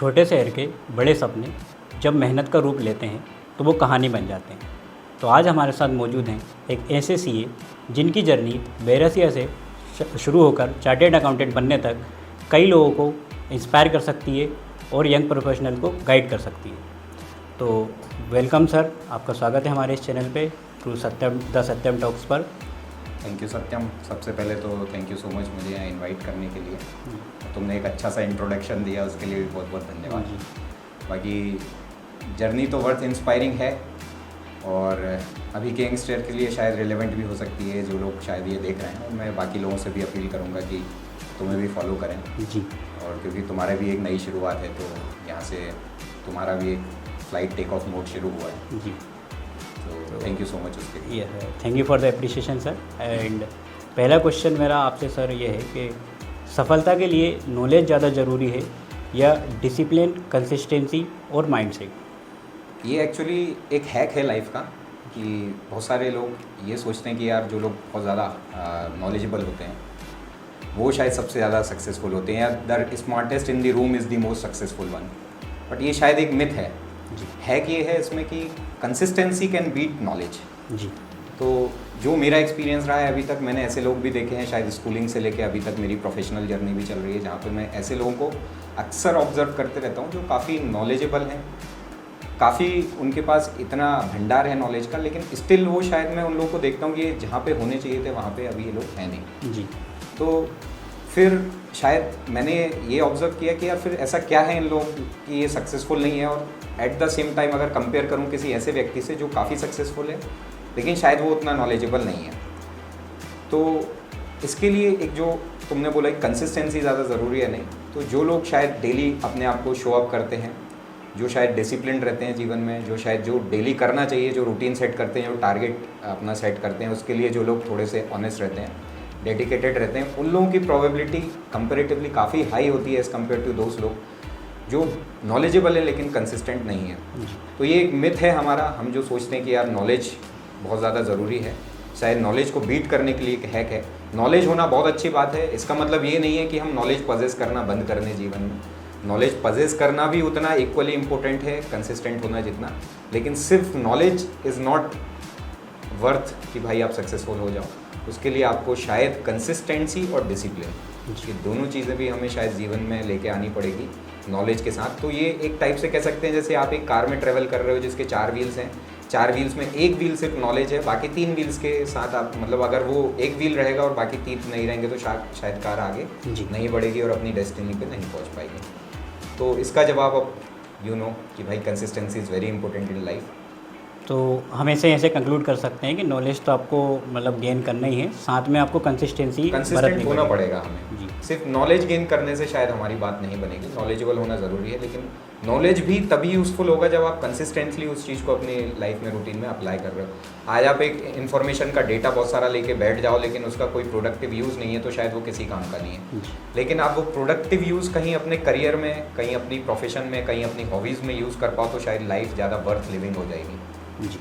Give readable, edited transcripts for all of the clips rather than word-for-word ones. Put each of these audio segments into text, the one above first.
छोटे शहर के बड़े सपने जब मेहनत का रूप लेते हैं तो वो कहानी बन जाते हैं। तो आज हमारे साथ मौजूद हैं एक ऐसे सीए जिनकी जर्नी बेरसिया से शुरू होकर चार्टेड अकाउंटेंट बनने तक कई लोगों को इंस्पायर कर सकती है और यंग प्रोफेशनल को गाइड कर सकती है। तो वेलकम सर, आपका स्वागत है हमारे इस चैनल पे through Satyam the Satyam talks पर। थैंक यू सत्यम। सबसे पहले तो थैंक यू सो मच मुझे यहाँ इनवाइट करने के लिए। तुमने एक अच्छा सा इंट्रोडक्शन दिया, उसके लिए भी बहुत बहुत धन्यवाद। बाकी जर्नी तो वर्थ इंस्पायरिंग है और अभी के यंगस्टर के लिए शायद रिलेवेंट भी हो सकती है, जो लोग शायद ये देख रहे हैं। और मैं बाकी लोगों से भी अपील करूँगा कि तुम्हें भी फॉलो करें जी। और क्योंकि तुम्हारा भी एक नई शुरुआत है, तो यहाँ से तुम्हारा भी एक फ्लाइट टेक ऑफ मोड शुरू हुआ है जी। तो थैंक यू सो मच उसके लिए। Thank you for the appreciation sir. And पहला क्वेश्चन मेरा आपसे सर ये है कि सफलता के लिए नॉलेज ज़्यादा ज़रूरी है या डिसिप्लिन, कंसिस्टेंसी और माइंडसेट? ये एक्चुअली एक हैक है लाइफ का कि बहुत सारे लोग ये सोचते हैं कि यार जो लोग बहुत ज़्यादा नॉलेजेबल होते हैं वो शायद सबसे ज़्यादा सक्सेसफुल होते हैं, या the smartest in the room is the most successful one. But ये शायद एक मिथ है। हैक ये है इसमें कि कंसिस्टेंसी कैन बीट नॉलेज। जी। तो जो मेरा एक्सपीरियंस रहा है अभी तक, मैंने ऐसे लोग भी देखे हैं, शायद स्कूलिंग से लेके अभी तक मेरी प्रोफेशनल जर्नी भी चल रही है, जहाँ पे मैं ऐसे लोगों को अक्सर ऑब्जर्व करते रहता हूँ जो काफ़ी नॉलेजेबल हैं, काफ़ी उनके पास इतना भंडार है नॉलेज का, लेकिन स्टिल वो शायद मैं उन लोगों को देखता हूँ कि जहाँ पे होने चाहिए थे वहाँ पे अभी ये लोग हैं नहीं। जी। तो फिर शायद मैंने ये ऑब्ज़र्व किया कि यार फिर ऐसा क्या है इन लोगों की ये सक्सेसफुल नहीं है, और एट द सेम टाइम अगर कंपेयर करूँ किसी ऐसे व्यक्ति से जो काफ़ी सक्सेसफुल है लेकिन शायद वो उतना नॉलेजेबल नहीं है, तो इसके लिए एक जो तुमने बोला कि कंसिस्टेंसी ज़्यादा ज़रूरी है, नहीं तो जो लोग शायद डेली अपने आप को शो अप करते हैं, जो शायद डिसिप्लिन रहते हैं जीवन में, जो शायद जो डेली करना चाहिए, जो रूटीन सेट करते हैं, जो टारगेट अपना सेट करते हैं, उसके लिए जो लोग थोड़े से ऑनेस्ट रहते हैं, डेडिकेटेड रहते हैं, उन लोगों की प्रोबेबिलिटी कंपैरेटिवली काफ़ी हाई होती है एज़ कम्पेयर टू दोस्त लोग जो नॉलेजेबल है लेकिन कंसिस्टेंट नहीं है। तो ये एक मिथ है हमारा, हम जो सोचते हैं कि यार नॉलेज बहुत ज़्यादा ज़रूरी है। शायद नॉलेज को बीट करने के लिए एक हैक है। नॉलेज होना बहुत अच्छी बात है, इसका मतलब ये नहीं है कि हम नॉलेज पजेस करना बंद कर दें जीवन में। नॉलेज पजेस करना भी उतना इक्वली इम्पोर्टेंट है कंसिस्टेंट होना जितना, लेकिन सिर्फ नॉलेज इज़ नॉट वर्थ कि भाई आप सक्सेसफुल हो जाओ। उसके लिए आपको शायद कंसिस्टेंसी और डिसिप्लिन, ये दोनों चीज़ें भी हमें शायद जीवन में लेके आनी पड़ेगी नॉलेज के साथ। तो ये एक टाइप से कह सकते हैं जैसे आप एक कार में ट्रेवल कर रहे हो जिसके 4 व्हील्स हैं, 4 व्हील्स में एक व्हील सिर्फ नॉलेज है, बाकी 3 व्हील्स के साथ आप मतलब अगर वो एक व्हील रहेगा और बाकी 3 नहीं रहेंगे तो शायद कार आगे नहीं बढ़ेगी और अपनी डेस्टिनी पे नहीं पहुंच पाएगी। तो इसका जवाब अब कि भाई consistency is very important in life. तो हम ऐसे कंक्लूड कर सकते हैं कि नॉलेज तो आपको मतलब गेन करना ही है, साथ में आपको कंसिस्टेंट होना पड़ेगा हमें। जी। सिर्फ नॉलेज गेन करने से शायद हमारी बात नहीं बनेगी, नॉलेजेबल होना ज़रूरी है, लेकिन नॉलेज भी तभी यूज़फुल होगा जब आप कंसिस्टेंटली उस चीज़ को अपनी लाइफ में रूटीन में अप्लाई कर रहे हो। आज आप एक इन्फॉर्मेशन का डेटा बहुत सारा लेके बैठ जाओ लेकिन उसका कोई प्रोडक्टिव यूज़ नहीं है तो शायद वो किसी काम का नहीं है। लेकिन आप वो प्रोडक्टिव यूज़ कहीं अपने करियर में, कहीं अपनी प्रोफेशन में, कहीं अपनी हॉबीज़ में यूज़ कर पाओ तो शायद लाइफ ज़्यादा वर्थ लिविंग हो जाएगी। जी।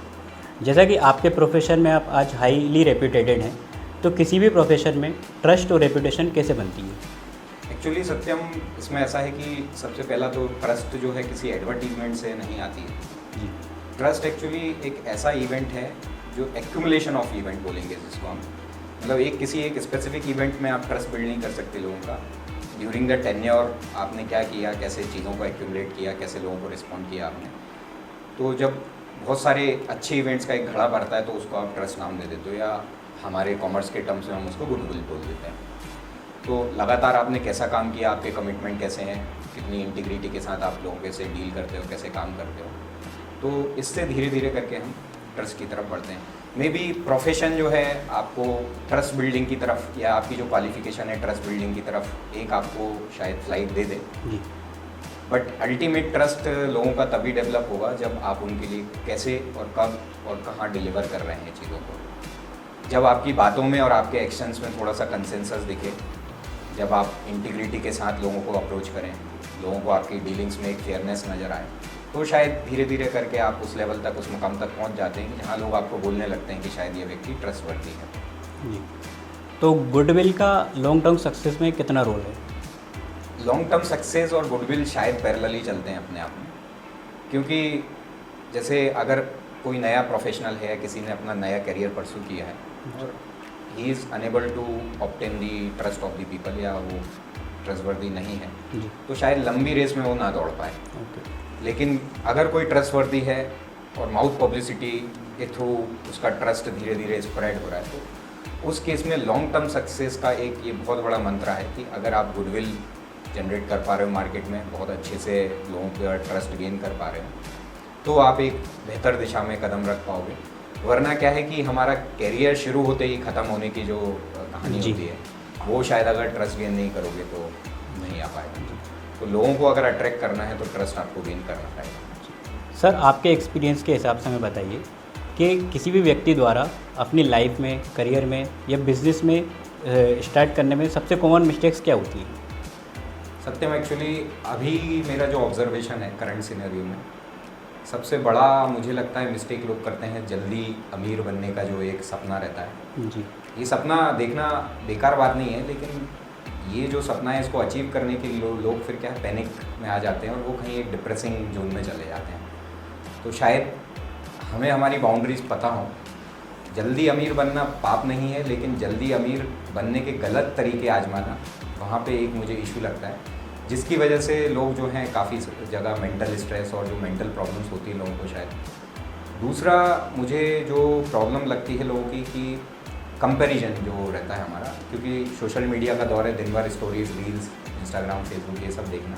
जैसा कि आपके प्रोफेशन में आप आज हाईली रेप्यूटेटेड हैं, तो किसी भी प्रोफेशन में ट्रस्ट और रेपुटेशन कैसे बनती है? एक्चुअली सत्यम, इसमें ऐसा है कि सबसे पहला तो ट्रस्ट जो है किसी एडवर्टीजमेंट से नहीं आती है जी। ट्रस्ट एक्चुअली एक ऐसा इवेंट है जो एक्यूमुलेशन ऑफ इवेंट बोलेंगे जिसको हम, मतलब एक स्पेसिफिक इवेंट में आप ट्रस्ट बिल्ड नहीं कर सकते लोगों का। ड्यूरिंग द टेन्योर आपने क्या किया, कैसे चीज़ों को एक्यूमुलेट किया, कैसे लोगों को रिस्पॉन्ड किया आपने। तो जब बहुत सारे अच्छे इवेंट्स का एक घड़ा भरता है तो उसको आप ट्रस्ट नाम दे देते हो, या हमारे कॉमर्स के टर्म्स में हम उसको गुडविल बोल देते हैं। तो लगातार आपने कैसा काम किया, आपके कमिटमेंट कैसे हैं, कितनी इंटीग्रिटी के साथ आप लोगों के से डील करते हो, कैसे काम करते हो, तो इससे धीरे धीरे करके हम ट्रस्ट की तरफ बढ़ते हैं। मे बी प्रोफेशन जो है आपको ट्रस्ट बिल्डिंग की तरफ, या आपकी जो क्वालिफिकेशन है ट्रस्ट बिल्डिंग की तरफ एक आपको शायद flight they they, but ultimate trust लोगों का तभी डेवलप होगा जब आप उनके लिए कैसे और कब और कहाँ डिलीवर कर रहे हैं चीज़ों को। जब आपकी बातों में और आपके एक्शंस में थोड़ा सा कंसेंसस दिखे, जब आप इंटीग्रिटी के साथ लोगों को अप्रोच करें, लोगों को आपकी डीलिंग्स में एक फेयरनेस नज़र आए, तो शायद धीरे धीरे करके आप उस लेवल तक, उस मुकाम तक पहुंच जाते हैं जहां लोग आपको बोलने लगते हैं कि शायद ये व्यक्ति ट्रस्टवर्दी है। जी। तो गुडविल का लॉन्ग टर्म सक्सेस में कितना रोल है? लॉन्ग टर्म सक्सेस और गुडविल शायद पैरेलली चलते हैं अपने आप में, क्योंकि जैसे अगर कोई नया प्रोफेशनल है, किसी ने अपना नया करियर परस्यू किया है और he is enable to obtain the trust of the people, या वो ट्रस्टवर्दी नहीं है, तो शायद लंबी रेस में वो ना दौड़ पाए। लेकिन अगर कोई ट्रस्टवर्दी है और माउथ पब्लिसिटी के थ्रू उसका ट्रस्ट धीरे धीरे स्प्रेड हो रहा है, तो उस केस में लॉन्ग टर्म सक्सेस का एक ये बहुत बड़ा मंत्र है कि अगर आप गुडविल जनरेट कर पा रहे हो मार्केट में, बहुत अच्छे से लोगों का ट्रस्ट गेन कर पा रहे हो, तो आप एक बेहतर दिशा में कदम रख पाओगे। वरना क्या है कि हमारा कैरियर शुरू होते ही ख़त्म होने की जो कहानी होती है, वो शायद अगर ट्रस्ट गेन नहीं करोगे तो नहीं आ पाएगा। तो लोगों को अगर अट्रैक्ट करना है तो ट्रस्ट आपको गेन करना पड़ेगा। सर, आपके एक्सपीरियंस के हिसाब से हमें बताइए कि किसी भी व्यक्ति द्वारा अपनी लाइफ में, करियर में या बिजनेस में स्टार्ट करने में सबसे कॉमन मिस्टेक्स क्या होती हैं? सत्यम, एक्चुअली अभी मेरा जो ऑब्जर्वेशन है करंट सिनेरियो में, सबसे बड़ा मुझे लगता है मिस्टेक लोग करते हैं जल्दी अमीर बनने का जो एक सपना रहता है। जी, ये सपना देखना बेकार बात नहीं है, लेकिन ये जो सपना है इसको अचीव करने के लिए लोग फिर क्या है, पैनिक में आ जाते हैं और वो कहीं एक डिप्रेसिंग जोन में चले जाते हैं। तो शायद हमें हमारी बाउंड्रीज पता हो। जल्दी अमीर बनना पाप नहीं है, लेकिन जल्दी अमीर बनने के गलत तरीके आजमाना, वहाँ पे एक मुझे इशू लगता है, जिसकी वजह से लोग जो हैं काफ़ी जगह मेंटल स्ट्रेस और जो मेंटल प्रॉब्लम्स होती है लोगों को शायद। दूसरा मुझे जो प्रॉब्लम लगती है लोगों की कि कंपैरिजन जो रहता है हमारा, क्योंकि सोशल मीडिया का दौर है, दिन भर स्टोरीज, रील्स, इंस्टाग्राम, फेसबुक ये सब देखना,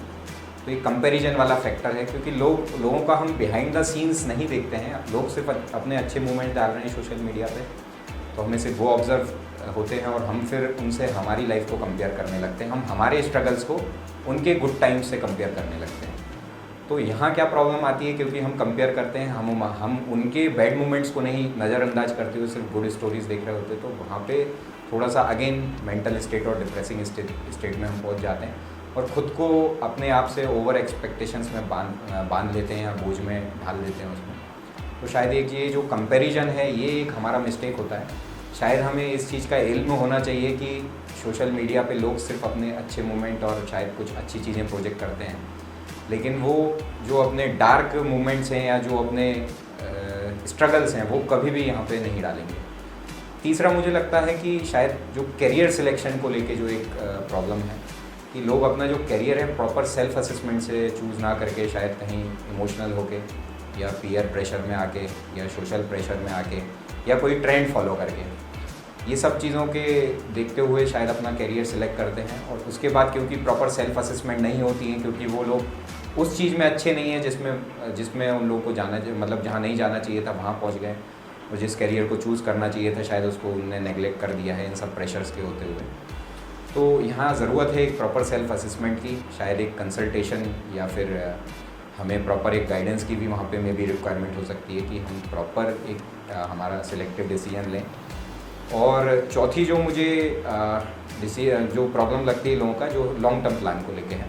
तो एक कंपैरिजन वाला फैक्टर है। क्योंकि लोगों का हम बिहाइंड द सीन्स नहीं देखते हैं, लोग सिर्फ अपने अच्छे मूवमेंट डाल रहे हैं सोशल मीडिया पे, तो हमें सिर्फ वो ऑब्जर्व होते हैं और हम फिर उनसे हमारी लाइफ को कंपेयर करने लगते हैं, हम हमारे स्ट्रगल्स को उनके गुड टाइम्स से कंपेयर करने लगते हैं। तो यहाँ क्या प्रॉब्लम आती है, क्योंकि हम कंपेयर करते हैं, हम उनके बैड मोमेंट्स को नहीं नज़रअंदाज करते हुए सिर्फ गुड स्टोरीज देख रहे होते, तो वहाँ पे थोड़ा सा अगेन मेंटल स्टेट और डिप्रेसिंग स्टेट में हम पहुँच जाते हैं और ख़ुद को अपने आप से ओवर एक्सपेक्टेशंस में बांध लेते हैं या बोझ में ढाल देते हैं उसमें। तो शायद एक ये जो कंपैरिजन है, ये एक हमारा मिस्टेक होता है। शायद हमें इस चीज़ का इल्म होना चाहिए कि सोशल मीडिया पे लोग सिर्फ अपने अच्छे मोमेंट और शायद कुछ अच्छी चीज़ें प्रोजेक्ट करते हैं, लेकिन वो जो अपने डार्क मोमेंट्स हैं या जो अपने स्ट्रगल्स हैं वो कभी भी यहाँ पे नहीं डालेंगे। तीसरा मुझे लगता है कि शायद जो करियर सिलेक्शन को लेके जो एक प्रॉब्लम है कि लोग अपना जो करियर है प्रॉपर सेल्फ असेसमेंट से चूज़ ना करके शायद कहीं इमोशनल होके या पीयर प्रेशर में आके या सोशल प्रेशर में आके या कोई ट्रेंड फॉलो करके, ये सब चीज़ों के देखते हुए शायद अपना करियर सिलेक्ट करते हैं। और उसके बाद क्योंकि प्रॉपर सेल्फ असेसमेंट नहीं होती है, क्योंकि वो लोग उस चीज़ में अच्छे नहीं हैं जिसमें उन लोगों को जाना, मतलब जहाँ नहीं जाना चाहिए था वहाँ पहुँच गए, और जिस करियर को चूज़ करना चाहिए था शायद उसको उनने नेगलेक्ट कर दिया है इन सब प्रेशर्स के होते हुए। तो यहाँ ज़रूरत है एक प्रॉपर सेल्फ असेसमेंट की, शायद एक कंसल्टेशन या फिर हमें प्रॉपर एक गाइडेंस की भी वहाँ पे में भी रिक्वायरमेंट हो सकती है कि हम प्रॉपर एक हमारा सिलेक्टिव डिसीजन लें। और चौथी जो मुझे जो प्रॉब्लम लगती है लोगों का, जो लॉन्ग टर्म प्लान को लेके है,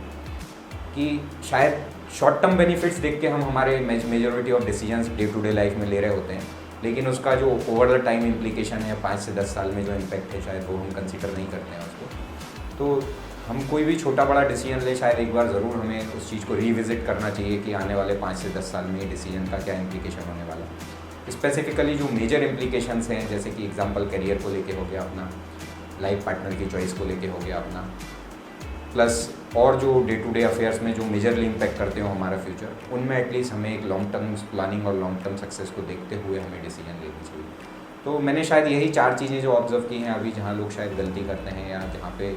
कि शायद शॉर्ट टर्म बेनिफिट्स देख के हम हमारे majority of decisions day to day life में ले रहे होते हैं, लेकिन उसका जो ओवर द टाइम इम्प्लीकेशन है 5 से 10 साल में जो इम्पैक्ट है शायद वो हम कंसिडर नहीं करते हैं उसको। तो हम कोई भी छोटा बड़ा डिसीजन ले, शायद एक बार ज़रूर हमें उस चीज़ को रिविज़िट करना चाहिए कि आने वाले 5 से 10 साल में ये डिसीजन का क्या इम्प्लीकेशन होने वाला है। स्पेसिफिकली जो मेजर इम्प्लीकेशंस हैं, जैसे कि एग्जांपल करियर को लेके हो गया अपना, लाइफ पार्टनर की चॉइस को लेके हो गया अपना, प्लस और जो डे टू डे अफेयर्स में जो मेजरली इम्पैक्ट करते हो हमारा फ्यूचर, उनमें एटलीस्ट हमें एक लॉन्ग टर्म प्लानिंग और लॉन्ग टर्म सक्सेस को देखते हुए हमें डिसीजन लेनी चाहिए। तो मैंने शायद यही 4 चीज़ें जो ऑब्जर्व की हैं अभी, जहाँ लोग शायद गलती करते हैं या जहाँ पे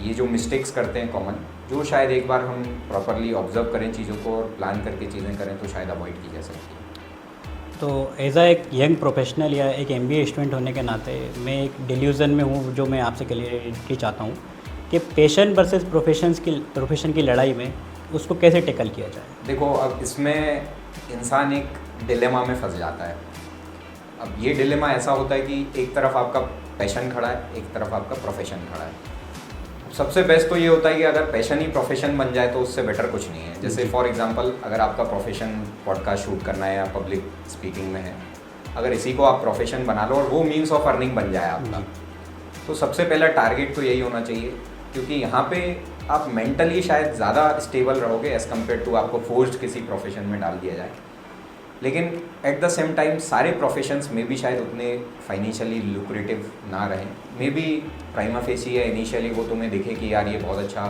ये जो मिस्टेक्स करते हैं कॉमन, जो शायद एक बार हम प्रॉपरली ऑब्जर्व करें चीज़ों को और प्लान करके चीज़ें करें तो शायद अवॉइड की जा सकती है। तो एज आ एक यंग प्रोफेशनल या एक MBA स्टूडेंट होने के नाते मैं एक डिल्यूज़न में हूँ, जो मैं आपसे क्लियरिटी चाहता हूँ कि पैशन वर्सेस प्रोफेशन की लड़ाई में उसको कैसे टैकल किया जाए। देखो, अब इसमें इंसान एक डिलेमा में फंस जाता है। अब ये डिलेमा ऐसा होता है कि एक तरफ आपका पैशन खड़ा है, एक तरफ आपका प्रोफेशन खड़ा है। सबसे बेस्ट तो ये होता है कि अगर पैशन ही प्रोफेशन बन जाए तो उससे बेटर कुछ नहीं है। जैसे फॉर एग्जांपल, अगर आपका प्रोफेशन पॉडकास्ट शूट करना है या पब्लिक स्पीकिंग में है, अगर इसी को आप प्रोफेशन बना लो और वो मीन्स ऑफ अर्निंग बन जाए आपका, तो सबसे पहला टारगेट तो यही होना चाहिए। क्योंकि यहाँ पे आप मेंटली शायद ज़्यादा स्टेबल रहोगे एज़ कम्पेयर टू आपको फोर्स्ड किसी प्रोफेशन में डाल दिया जाए। लेकिन एट द सेम टाइम सारे प्रोफेशंस में भी शायद उतने फाइनेंशियली लुक्रेटिव ना रहें। मे बी प्राइमा फेसी या इनिशियली वो तुम्हें दिखे कि यार ये बहुत अच्छा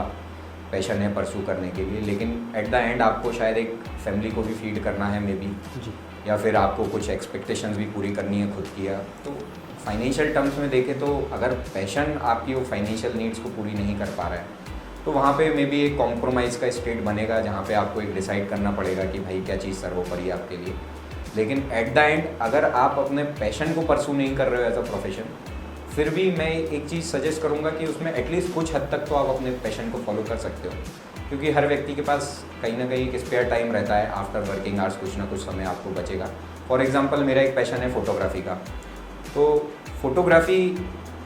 पैशन है परसू करने के लिए, लेकिन एट द एंड आपको शायद एक फैमिली को भी फीड करना है मे बी, या फिर आपको कुछ एक्सपेक्टेशंस भी पूरी करनी है खुद की। तो फाइनेंशियल टर्म्स में देखें तो अगर पैशन आपकी वो फाइनेंशियल नीड्स को पूरी नहीं कर पा रहा है तो वहाँ पे मे बी एक कॉम्प्रोमाइज़ का स्टेट बनेगा जहाँ पे आपको एक डिसाइड करना पड़ेगा कि भाई क्या चीज़ सर्वोपरि है आपके लिए। लेकिन एट द एंड अगर आप अपने पैशन को परसू नहीं कर रहे हो एज अ प्रोफेशन, फिर भी मैं एक चीज़ सजेस्ट करूँगा कि उसमें एटलीस्ट कुछ हद तक तो आप अपने पैशन को फॉलो कर सकते हो, क्योंकि हर व्यक्ति के पास कहीं ना कहीं एक स्पेयर टाइम रहता है। आफ्टर वर्किंग आवर्स कुछ ना कुछ समय आपको बचेगा। फॉर एग्जांपल मेरा एक पैशन है फोटोग्राफी का, तो फोटोग्राफी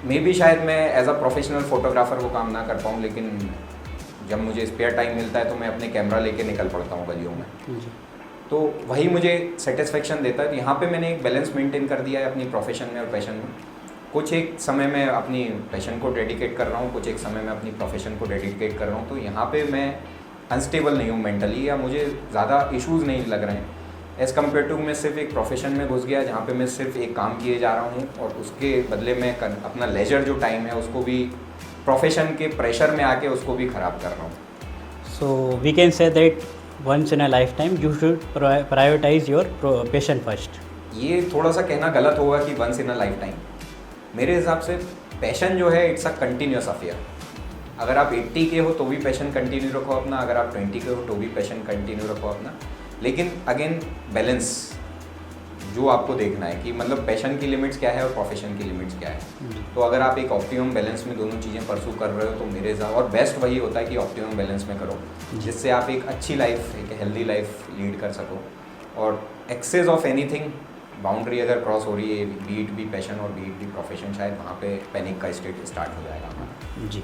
में भी शायद मैं एज अ प्रोफेशनल फोटोग्राफर वो काम ना कर पाऊँ, लेकिन जब मुझे स्पेयर टाइम मिलता है तो मैं अपने कैमरा लेके निकल पड़ता हूँ गलियों में, तो वही मुझे सेटिस्फेक्शन देता है। तो यहाँ पे मैंने एक बैलेंस मेंटेन कर दिया है अपनी प्रोफेशन में और पैशन में। कुछ एक समय मैं अपनी पैशन को डेडिकेट कर रहा हूँ, कुछ एक समय मैं अपनी प्रोफेशन को डेडिकेट कर रहा हूँ। तो यहाँ पे मैं अनस्टेबल नहीं हूँ मेंटली, या मुझे ज़्यादा इश्यूज़ नहीं लग रहे हैं एज़ कम्पेयर टू मैं सिर्फ एक प्रोफेशन में घुस गया जहाँ पे मैं सिर्फ एक काम किए जा रहा हूँ और उसके बदले में अपना लेजर जो टाइम है उसको भी प्रोफेशन के प्रेशर में आके उसको भी ख़राब कर रहा हूँ। So we can say that once in a lifetime you should prioritize your passion first. ये थोड़ा सा कहना गलत होगा कि once in a lifetime. मेरे हिसाब से पैशन जो है इट्स अ कंटिन्यूस अफेयर। अगर आप 80 के हो तो भी पैशन कंटिन्यू रखो अपना, अगर आप 20 के हो तो भी पैशन कंटिन्यू रखो अपना। लेकिन अगेन बैलेंस जो आपको देखना है कि मतलब पैशन की लिमिट्स क्या है और प्रोफेशन की लिमिट्स क्या है। तो अगर आप एक ऑप्टिमम बैलेंस में दोनों चीज़ें परसू कर रहे हो तो मेरे हिसाब और बेस्ट वही होता है कि ऑप्टिमम बैलेंस में करो, जिससे आप एक अच्छी लाइफ, एक हेल्दी लाइफ लीड कर सको। और एक्सेस ऑफ एनीथिंग, बाउंड्री अगर क्रॉस हो रही है, बीट भी पैशन और बीट भी प्रोफेशन, शायद वहाँ पे पैनिक का स्टेट स्टार्ट हो जाएगा हमारा। जी,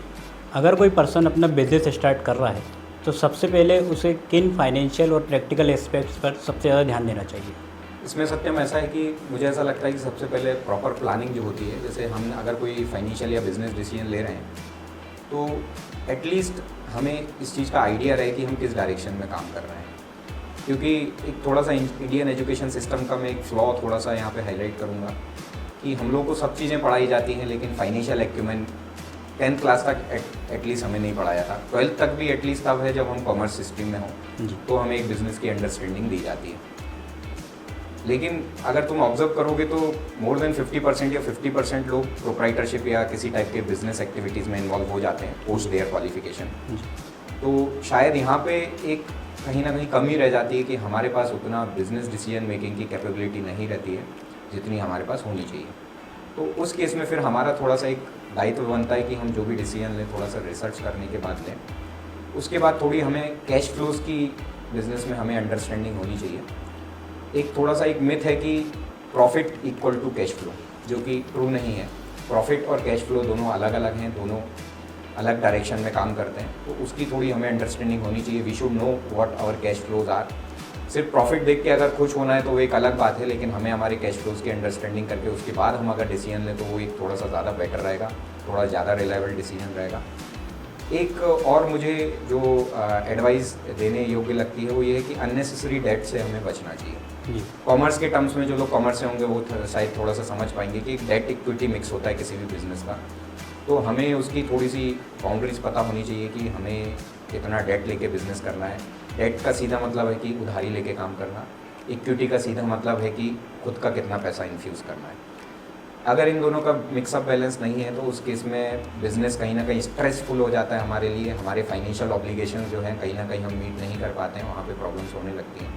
अगर कोई पर्सन अपना बिजनेस स्टार्ट कर रहा है तो सबसे पहले उसे किन फाइनेंशियल और प्रैक्टिकल एस्पेक्ट्स पर सबसे ज़्यादा ध्यान देना चाहिए? इसमें सत्यम ऐसा है कि मुझे ऐसा लगता है कि सबसे पहले प्रॉपर प्लानिंग जो होती है, जैसे हम अगर कोई फाइनेंशियल या बिजनेस डिसीजन ले रहे हैं तो एटलीस्ट हमें इस चीज़ का आइडिया रहे कि हम किस डायरेक्शन में काम कर रहे हैं। क्योंकि एक थोड़ा सा इंडियन एजुकेशन सिस्टम का मैं एक फ्लॉ थोड़ा सा यहाँ पे हाईलाइट करूँगा कि हम लोग को सब चीज़ें पढ़ाई जाती हैं, लेकिन फाइनेंशियल एक्यूमेंट 10th क्लास तक एटलीस्ट हमें नहीं पढ़ाया था। 12th तक भी एटलीस्ट तब है जब हम कॉमर्स स्ट्रीम में हों, तो हमें एक बिज़नेस की अंडरस्टैंडिंग दी जाती है। लेकिन अगर तुम ऑब्जर्व करोगे तो मोर देन 50% या 50% लोग प्रोप्राइटरशिप या किसी टाइप के बिजनेस एक्टिविटीज़ में इन्वॉल्व हो जाते हैं पोस्ट देयर क्वालिफिकेशन। तो शायद यहाँ पे एक कहीं ना कहीं कमी रह जाती है कि हमारे पास उतना बिजनेस डिसीजन मेकिंग की कैपेबिलिटी नहीं रहती है जितनी हमारे पास होनी चाहिए। तो उस केस में फिर हमारा थोड़ा सा एक दायित्व बनता है कि हम जो भी डिसीजन लें थोड़ा सा रिसर्च करने के बाद लें। उसके बाद थोड़ी हमें कैश फ्लोज की बिजनेस में हमें अंडरस्टैंडिंग होनी चाहिए। एक थोड़ा सा एक मिथ है कि profit equal to cash flow, जो कि ट्रू नहीं है। प्रॉफिट और कैश फ्लो दोनों अलग अलग हैं, दोनों अलग डायरेक्शन में काम करते हैं। तो उसकी थोड़ी हमें अंडरस्टैंडिंग होनी चाहिए। We should know what our cash flows are. सिर्फ प्रॉफिट देख के अगर खुश होना है तो वो एक अलग बात है, लेकिन हमें हमारे कैश फ्लोज की अंडरस्टैंडिंग करके उसके बाद हम अगर डिसीजन लें तो वो एक थोड़ा सा ज़्यादा बेटर रहेगा, थोड़ा ज़्यादा रिलायबल डिसीजन रहेगा। एक और मुझे जो एडवाइस देने योग्य लगती है वो ये है कि अननेसेसरी डेट से हमें बचना चाहिए। कॉमर्स के टर्म्स में जो लोग कॉमर्स से होंगे वो शायद थोड़ा सा समझ पाएंगे कि डेट इक्विटी मिक्स होता है किसी भी बिजनेस का। तो हमें उसकी थोड़ी सी बाउंड्रीज पता होनी चाहिए कि हमें कितना डेट लेके बिजनेस करना है। डेट का सीधा मतलब है कि उधारी लेके काम करना, इक्विटी का सीधा मतलब है कि खुद का कितना पैसा इन्फ्यूज़ करना है। अगर इन दोनों का मिक्सअप बैलेंस नहीं है तो उस केस में बिज़नेस कहीं ना कहीं स्ट्रेसफुल हो जाता है हमारे लिए। हमारे फाइनेंशियल ऑब्लिगेशन जो हैं कहीं ना कहीं हम मीट नहीं कर पाते हैं, वहाँ पे प्रॉब्लम्स होने लगती हैं।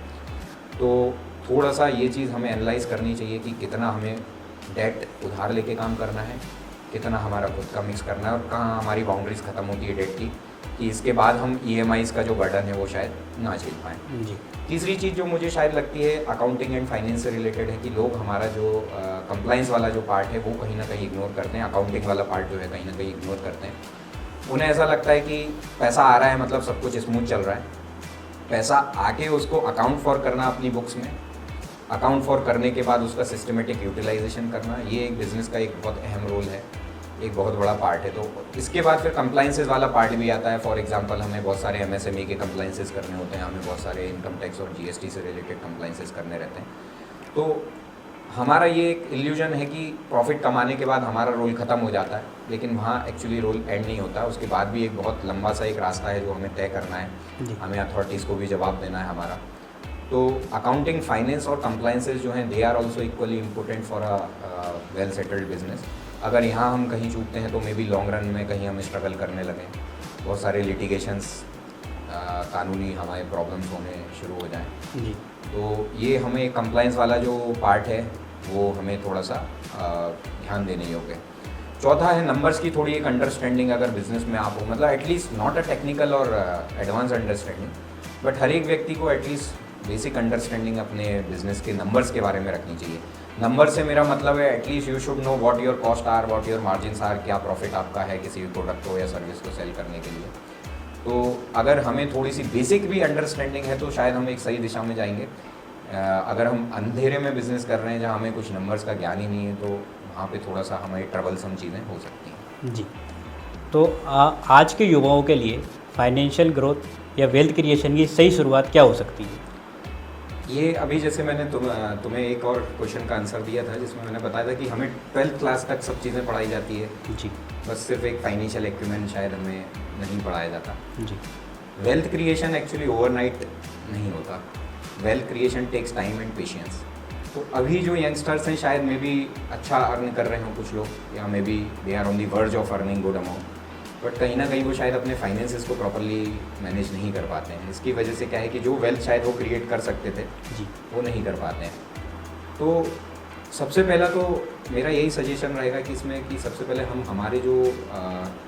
तो थोड़ा सा ये चीज़ हमें एनालाइज करनी चाहिए कि कितना हमें डेट उधार लेके काम करना है, कितना हमारा खुद का मिक्स करना है और कहाँ हमारी बाउंड्रीज ख़त्म होती है डेट की, कि इसके बाद हम EMIs का जो बर्डन है वो शायद ना झेल पाएँ। जी। तीसरी चीज़ जो मुझे शायद लगती है अकाउंटिंग एंड फाइनेंस से रिलेटेड है कि लोग हमारा जो कंप्लाइंस वाला जो पार्ट है वो कहीं ना कहीं इग्नोर करते हैं। अकाउंटिंग वाला पार्ट जो है कहीं ना कहीं इग्नोर करते हैं। उन्हें ऐसा लगता है कि पैसा आ रहा है मतलब सब कुछ स्मूथ चल रहा है। पैसा आके उसको अकाउंट फॉर करना अपनी बुक्स में, अकाउंट फॉर करने के बाद उसका सिस्टमेटिक यूटिलाइजेशन करना, ये एक बिज़नेस का एक बहुत अहम रोल है। एक बहुत बड़ा पार्ट है। तो इसके बाद फिर कंप्लाइंसेस वाला पार्ट भी आता है। फॉर एग्जांपल हमें बहुत सारे एमएसएमई के कंप्लाइंसेस करने होते हैं, हमें बहुत सारे इनकम टैक्स और जीएसटी से रिलेटेड कंप्लाइंसेस करने रहते हैं। तो हमारा ये एक इल्यूजन है कि प्रॉफिट कमाने के बाद हमारा रोल ख़त्म हो जाता है, लेकिन वहाँ एक्चुअली रोल एंड नहीं होता। उसके बाद भी एक बहुत लंबा सा एक रास्ता है जो हमें तय करना है, हमें अथॉरिटीज़ को भी जवाब देना है हमारा। तो अकाउंटिंग, फाइनेंस और कंप्लाइंसेस जो हैं, they are also equally important for a well settled business. अगर यहाँ हम कहीं चूकते हैं तो मे बी लॉन्ग रन में कहीं हम स्ट्रगल करने लगें, बहुत सारे लिटिगेशंस, कानूनी हमारे प्रॉब्लम्स होने शुरू हो जाएं। जी। तो ये हमें कंप्लाइंस वाला जो पार्ट है वो हमें थोड़ा सा ध्यान देने योग्य है। चौथा है नंबर्स की थोड़ी एक अंडरस्टैंडिंग। अगर बिजनेस में आप हो, मतलब एटलीस्ट नॉट अ टेक्निकल और एडवांस अंडरस्टैंडिंग, बट हर एक व्यक्ति को एटलीस्ट बेसिक अंडरस्टैंडिंग अपने बिजनेस के नंबर्स के बारे में रखनी चाहिए। नंबर से मेरा मतलब है at least you should know what your cost are, what your margins are, क्या प्रॉफिट आपका है किसी भी प्रोडक्ट को या सर्विस को सेल करने के लिए। तो अगर हमें थोड़ी सी बेसिक भी अंडरस्टैंडिंग है तो शायद हम एक सही दिशा में जाएंगे। अगर हम अंधेरे में बिजनेस कर रहे हैं जहाँ हमें कुछ नंबर्स का ज्ञान ही नहीं है, तो वहाँ पे थोड़ा सा हमारी ट्रबलसम चीज़ें हो सकती हैं। जी। तो आज के युवाओं के लिए फाइनेंशियल ग्रोथ या वेल्थ क्रिएशन की सही शुरुआत क्या हो सकती है? ये अभी जैसे मैंने तुम्हें एक और क्वेश्चन का आंसर दिया था जिसमें मैंने बताया था कि हमें 12th क्लास तक सब चीज़ें पढ़ाई जाती है। जी। बस सिर्फ एक फाइनेंशियल एक्यूमेंट शायद हमें नहीं पढ़ाया जाता। जी। वेल्थ क्रिएशन एक्चुअली ओवरनाइट नहीं होता। Wealth creation takes time and patience. तो अभी जो यंगस्टर्स हैं शायद मे बी अच्छा अर्न कर रहे हों कुछ लोग, या maybe they are on the verge of earning good amount, but कहीं ना कहीं वो शायद अपने फाइनेंसेस को प्रॉपरली मैनेज नहीं कर पाते हैं। इसकी वजह से क्या है कि जो वेल्थ शायद वो क्रिएट कर सकते थे जी, वो नहीं कर पाते हैं। तो सबसे पहला तो मेरा यही सजेशन रहेगा कि इसमें कि सबसे पहले हम हमारे जो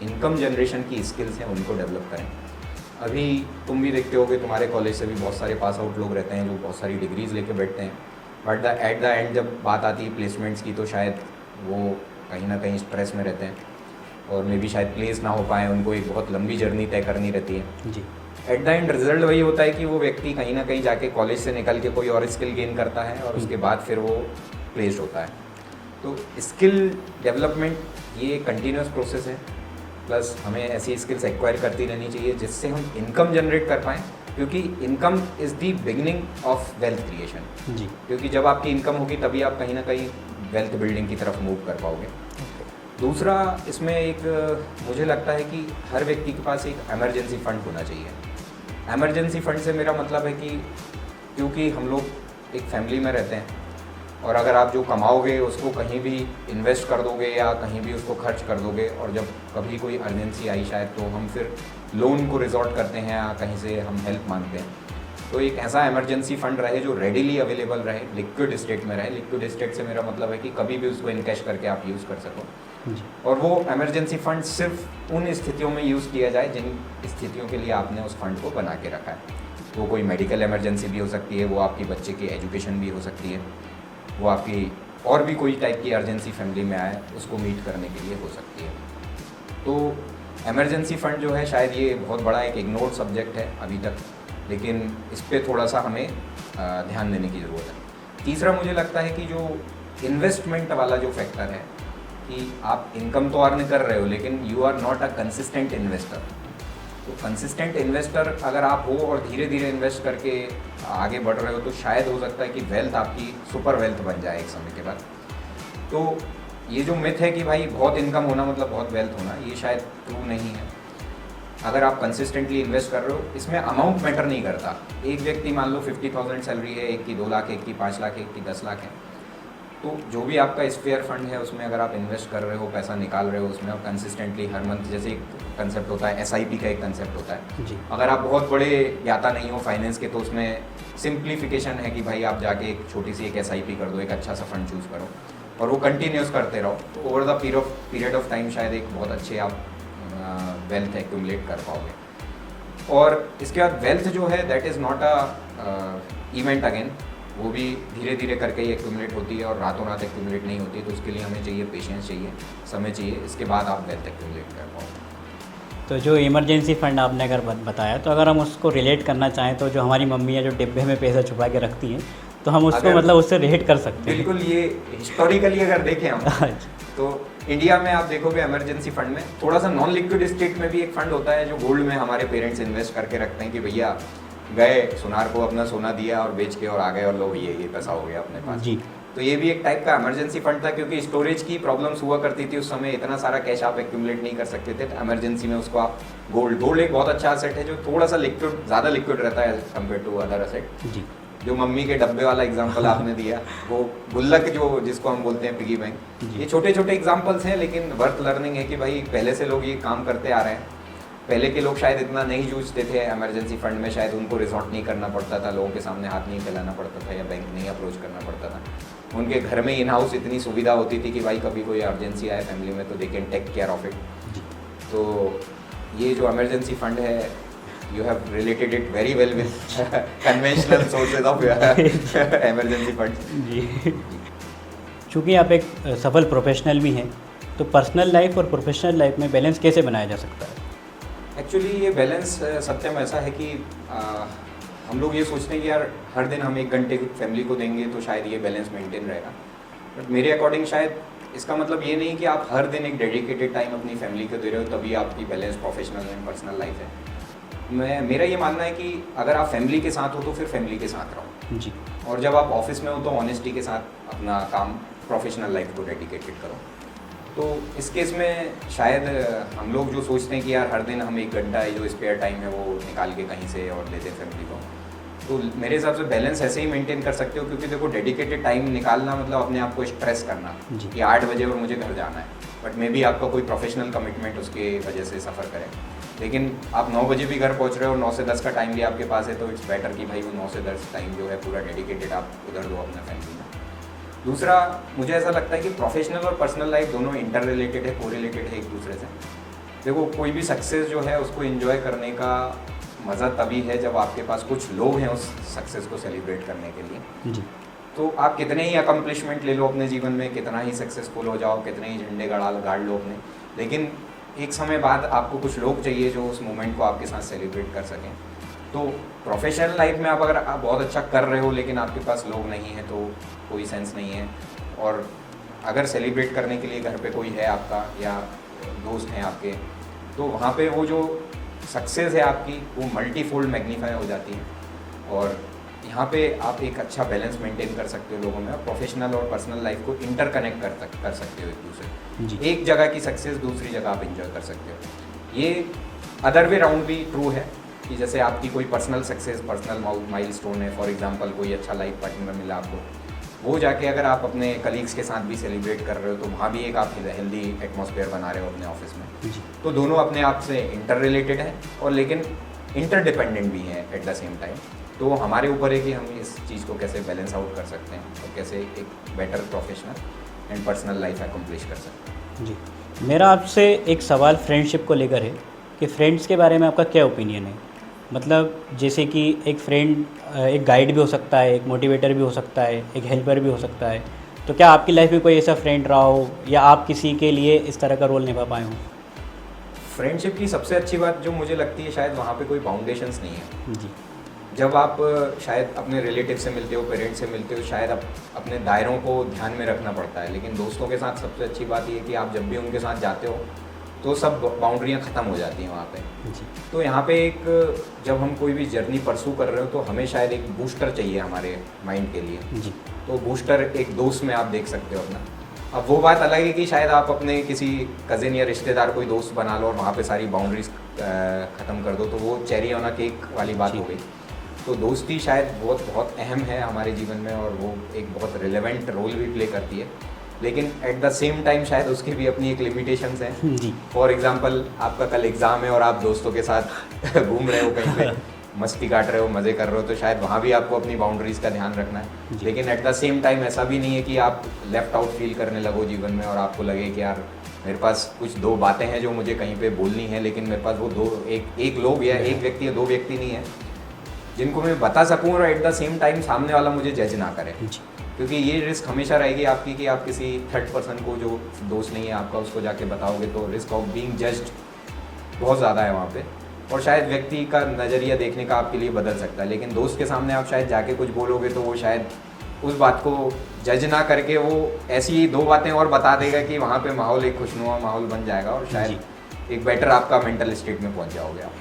इनकम जनरेशन की स्किल्स हैं उनको डेवलप करें। अभी तुम भी देखते होगे, तुम्हारे कॉलेज से भी बहुत सारे पास आउट लोग रहते हैं जो बहुत सारी डिग्रीज लेके बैठते हैं, बट एट द एंड जब बात आती है प्लेसमेंट्स की तो शायद वो कहीं ना कहीं स्ट्रेस में रहते हैं और मे बी शायद प्लेस ना हो पाए, उनको एक बहुत लंबी जर्नी तय करनी रहती है। जी। एट द एंड रिजल्ट वही होता है कि वो व्यक्ति कहीं ना कहीं जाके कॉलेज से निकल के कोई और स्किल गेन करता है और उसके बाद फिर वो प्लेस्ड होता है। तो स्किल डेवलपमेंट ये कंटिन्यूस प्रोसेस है, प्लस हमें ऐसी स्किल्स एक्वायर करती रहनी चाहिए जिससे हम इनकम जनरेट कर पाएँ, क्योंकि income is the beginning of wealth creation. जी। क्योंकि जब आपकी इनकम होगी तभी आप कहीं ना कहीं वेल्थ बिल्डिंग की तरफ मूव कर पाओगे। दूसरा, इसमें एक मुझे लगता है कि हर व्यक्ति के पास एक इमरजेंसी फंड होना चाहिए। इमरजेंसी फंड से मेरा मतलब है कि क्योंकि हम लोग एक फैमिली में रहते हैं और अगर आप जो कमाओगे उसको कहीं भी इन्वेस्ट कर दोगे या कहीं भी उसको खर्च कर दोगे और जब कभी कोई अर्जेंसी आई शायद, तो हम फिर लोन को रिजॉर्ट करते हैं या कहीं से हम हेल्प मांगते हैं। तो एक ऐसा इमरजेंसी फंड रहे जो रेडिली अवेलेबल रहे, लिक्विड स्टेट में रहे। लिक्विड स्टेट से मेरा मतलब है कि कभी भी उसको इनकैश करके आप यूज़ कर सको। और वो इमरजेंसी फंड सिर्फ उन स्थितियों में यूज़ किया जाए जिन स्थितियों के लिए आपने उस फंड को बना के रखा है। वो कोई मेडिकल इमरजेंसी भी हो सकती है, वो आपकी बच्चे की एजुकेशन भी हो सकती है, वो आपकी और भी कोई टाइप की अर्जेंसी फैमिली में आए उसको मीट करने के लिए हो सकती है। तो इमरजेंसी फंड जो है शायद ये बहुत बड़ा एक इग्नोर्ड सब्जेक्ट है अभी तक, लेकिन इस पर थोड़ा सा हमें ध्यान देने की ज़रूरत है। तीसरा, मुझे लगता है कि जो इन्वेस्टमेंट वाला जो फैक्टर है कि आप इनकम तो अर्न कर रहे हो लेकिन you are not a consistent investor. तो कंसिस्टेंट इन्वेस्टर अगर आप हो और धीरे धीरे इन्वेस्ट करके आगे बढ़ रहे हो तो शायद हो सकता है कि वेल्थ आपकी सुपर वेल्थ बन जाए एक समय के बाद। तो ये जो मिथ है कि भाई बहुत इनकम होना मतलब बहुत वेल्थ होना, ये शायद ट्रू नहीं है। अगर आप कंसिस्टेंटली इन्वेस्ट कर रहे हो, इसमें अमाउंट मैटर नहीं करता। एक व्यक्ति मान लो 50,000 सैलरी है, एक की 2 लाख, एक की 5 लाख, एक की 10 लाख है, तो जो भी आपका स्पेयर फंड है उसमें अगर आप इन्वेस्ट कर रहे हो, पैसा निकाल रहे हो, उसमें आप कंसिस्टेंटली हर मंथ, जैसे एक कंसेप्ट होता है SIP का एक कंसेप्ट होता है जी। अगर आप बहुत बड़े ज्ञाता नहीं हो फाइनेंस के तो उसमें सिंप्लीफिकेशन है कि भाई आप जाके एक छोटी सी एक SIP कर दो, एक अच्छा सा फंड चूज़ करो और वो कंटिन्यूस करते रहो। तो over the period of time शायद एक बहुत अच्छे आप वेल्थ एक्यूमुलेट कर पाओगे। और इसके बाद वेल्थ जो है that is not a event again, वो भी धीरे धीरे करके ही एक्यूमुलेट होती है और रातों रात एक्यूमुलेट नहीं होती। तो उसके लिए हमें चाहिए पेशेंस, चाहिए समय, चाहिए, इसके बाद आप वेल्थ एक्यूमुलेट कर पाओगे। तो जो इमरजेंसी फ़ंड आपने अगर बताया, तो अगर हम उसको रिलेट करना चाहें तो जो हमारी मम्मी है जो डिब्बे में पैसा छुपा के रखती हैं, तो हम उसको मतलब उससे रिलेट कर सकते हैं। बिल्कुल, ये हिस्टोरिकली अगर देखें हम तो इंडिया में आप देखोगे इमरजेंसी फंड में थोड़ा सा नॉन लिक्विड स्टेट में भी एक फंड होता है जो गोल्ड में हमारे पेरेंट्स इन्वेस्ट करके रखते हैं कि भैया गए सुनार को अपना सोना दिया और बेच के और आ गए और लो ये पैसा हो गया अपने पास। जी। तो ये भी एक टाइप का इमरजेंसी फंड था, क्योंकि स्टोरेज की प्रॉब्लम्स हुआ करती थी उस समय, इतना सारा कैश आप एक्यूमुलेट नहीं कर सकते थे, तो इमरजेंसी में उसको आप गोल्ड एक बहुत अच्छा असेट है जो थोड़ा सा लिक्विड, ज़्यादा लिक्विड रहता है कंपेयर टू अदर असेट। जी। जो मम्मी के डब्बे वाला एग्जांपल आपने दिया, वो गुल्लक जो जिसको हम बोलते हैं पिगी बैंक, ये छोटे छोटे एग्जांपल्स हैं लेकिन वर्थ लर्निंग है कि भाई पहले से लोग ये काम करते आ रहे हैं। पहले के लोग शायद इतना नहीं जूझते थे इमरजेंसी फंड में, शायद उनको रिसोर्ट नहीं करना पड़ता था, लोगों के सामने हाथ नहीं फैलाना पड़ता था या बैंक नहीं अप्रोच करना पड़ता था। उनके घर में इन हाउस इतनी सुविधा होती थी कि भाई कभी कोई इमरजेंसी आए फैमिली में तो they can take care of it. तो ये जो इमरजेंसी फंड है, you have related it very well with conventional sources of emergency funds। जी। चूँकि आप एक सफल प्रोफेशनल भी हैं, तो पर्सनल लाइफ और प्रोफेशनल लाइफ में बैलेंस कैसे बनाया जा सकता है? एक्चुअली ये बैलेंस सत्यम ऐसा है कि हम लोग ये सोचते हैं कि यार हर दिन हम 1 घंटे फैमिली को देंगे तो शायद ये बैलेंस मेंटेन रहेगा, बट मेरे अकॉर्डिंग शायद इसका मतलब ये नहीं कि आप हर दिन एक डेडिकेटेड टाइम अपनी फैमिली को दे रहे हो तभी आपकी balance professional and personal life है। मेरा ये मानना है कि अगर आप फैमिली के साथ हो तो फिर फैमिली के साथ रहो जी। और जब आप ऑफिस में हो तो ऑनेस्टी के साथ अपना काम प्रोफेशनल लाइफ को डेडिकेटेड करो। तो इस केस में शायद हम लोग जो सोचते हैं कि यार हर दिन हम 1 घंटा जो स्पेयर टाइम है वो निकाल के कहीं से और देते हैं फैमिली को, तो मेरे हिसाब से बैलेंस ऐसे ही मेंटेन कर सकते हो, क्योंकि देखो डेडिकेटेड टाइम निकालना मतलब अपने आप को स्ट्रेस करना कि 8 बजे और मुझे घर जाना है, बट मे बी आपका कोई प्रोफेशनल कमिटमेंट उसके वजह से सफ़र करे। लेकिन आप 9 बजे भी घर पहुंच रहे हो और 9 से 10 का टाइम भी आपके पास है, तो इट्स बेटर कि भाई वो 9 से 10 टाइम जो है पूरा डेडिकेटेड आप उधर दो अपना फैमिली में। दूसरा, मुझे ऐसा लगता है कि प्रोफेशनल और पर्सनल लाइफ दोनों इंटर रिलेटेड है, कोरिलेटेड है एक दूसरे से। देखो कोई भी सक्सेस जो है उसको एंजॉय करने का मज़ा तभी है जब आपके पास कुछ लोग हैं उस सक्सेस को सेलिब्रेट करने के लिए। जी। तो आप कितने ही अकम्पलिशमेंट ले लो अपने जीवन में, कितना ही सक्सेसफुल हो जाओ, कितने ही झंडे गाड़ लो अपने, लेकिन एक समय बाद आपको कुछ लोग चाहिए जो उस मोमेंट को आपके साथ सेलिब्रेट कर सकें। तो प्रोफेशनल लाइफ में अगर आप बहुत अच्छा कर रहे हो लेकिन आपके पास लोग नहीं हैं तो कोई सेंस नहीं है, और अगर सेलिब्रेट करने के लिए घर पे कोई है आपका या दोस्त हैं आपके, तो वहाँ पे वो जो सक्सेस है आपकी वो मल्टीफोल्ड मैग्नीफाई हो जाती है। और यहाँ पे आप एक अच्छा बैलेंस मेंटेन कर सकते हो लोगों में, और प्रोफेशनल और पर्सनल लाइफ को इंटरकनेक्ट कर सकते हो एक दूसरे। जी। एक जगह की सक्सेस दूसरी जगह आप इंजॉय कर सकते हो। ये अदर वे राउंड भी ट्रू है कि जैसे आपकी कोई पर्सनल सक्सेस, पर्सनल माइलस्टोन है, फॉर एग्जांपल कोई अच्छा लाइफ पार्टनर मिला आपको, वो जाके अगर आप अपने कलीग्स के साथ भी सेलिब्रेट कर रहे हो तो वहाँ भी एक आप हेल्दी एटमॉस्फेयर बना रहे हो अपने ऑफिस में। जी। तो दोनों अपने आप से इंटर रिलेटेड हैं और लेकिन इंटरडिपेंडेंट भी हैं एट द सेम टाइम। तो हमारे ऊपर है कि हम इस चीज़ को कैसे बैलेंस आउट कर सकते हैं और कैसे एक better professional and personal life accomplish कर सकते हैं। जी। मेरा आपसे एक सवाल फ्रेंडशिप को लेकर है कि फ्रेंड्स के बारे में आपका क्या ओपिनियन है? मतलब जैसे कि एक फ्रेंड एक गाइड भी हो सकता है, एक मोटिवेटर भी हो सकता है, एक हेल्पर भी हो सकता है, तो क्या आपकी लाइफ में कोई ऐसा फ्रेंड रहा हो या आप किसी के लिए इस तरह का रोल निभा पाए हों? फ्रेंडशिप की सबसे अच्छी बात जो मुझे लगती है, शायद वहाँ पे कोई बाउंडेशंस नहीं है। जी। जब आप शायद अपने रिलेटिव से मिलते हो, पेरेंट्स से मिलते हो, शायद अपने दायरों को ध्यान में रखना पड़ता है, लेकिन दोस्तों के साथ सबसे अच्छी बात ये है कि आप जब भी उनके साथ जाते हो तो सब बाउंड्रियाँ ख़त्म हो जाती हैं वहाँ पे। जी। तो यहाँ पे एक, जब हम कोई भी जर्नी परसू कर रहे हो तो हमें शायद एक बूस्टर चाहिए हमारे माइंड के लिए। जी। तो बूस्टर एक दोस्त में आप देख सकते हो अपना। अब वो बात अलग है कि शायद आप अपने किसी कज़िन या रिश्तेदार कोई दोस्त बना लो और वहाँ पे सारी बाउंड्रीज ख़त्म कर दो, तो वो चेरी ऑन अ केक वाली बात हो गई। तो दोस्ती शायद बहुत अहम है हमारे जीवन में और वो एक बहुत रिलेवेंट रोल भी प्ले करती है, लेकिन एट द सेम टाइम शायद उसकी भी अपनी एक लिमिटेशंस हैं। जी। फॉर एग्जांपल, आपका कल एग्ज़ाम है और आप दोस्तों के साथ घूम रहे हो, कहीं पे मस्ती काट रहे हो, मज़े कर रहे हो, तो शायद वहाँ भी आपको अपनी बाउंड्रीज़ का ध्यान रखना है। लेकिन एट द सेम टाइम ऐसा भी नहीं है कि आप लेफ्ट आउट फील करने लगो जीवन में और आपको लगे कि यार मेरे पास कुछ 2 बातें हैं जो मुझे कहीं पे बोलनी है, लेकिन मेरे पास वो एक लोग या एक व्यक्ति या 2 व्यक्ति नहीं है जिनको मैं बता सकूँ और एट द सेम टाइम सामने वाला मुझे जज ना करे। क्योंकि ये रिस्क हमेशा रहेगी आपकी कि आप किसी थर्ड पर्सन को जो दोस्त नहीं है आपका उसको जाके बताओगे तो रिस्क ऑफ बीइंग जज्ड बहुत ज़्यादा है वहाँ पे, और शायद व्यक्ति का नज़रिया देखने का आपके लिए बदल सकता है। लेकिन दोस्त के सामने आप शायद जाके कुछ बोलोगे तो वो शायद उस बात को जज ना करके वो ऐसी ही 2 बातें और बता देगा कि वहाँ पे माहौल एक खुशनुमा माहौल बन जाएगा और शायद एक बेटर आपका मेंटल स्टेट में पहुँच जाओगे आप।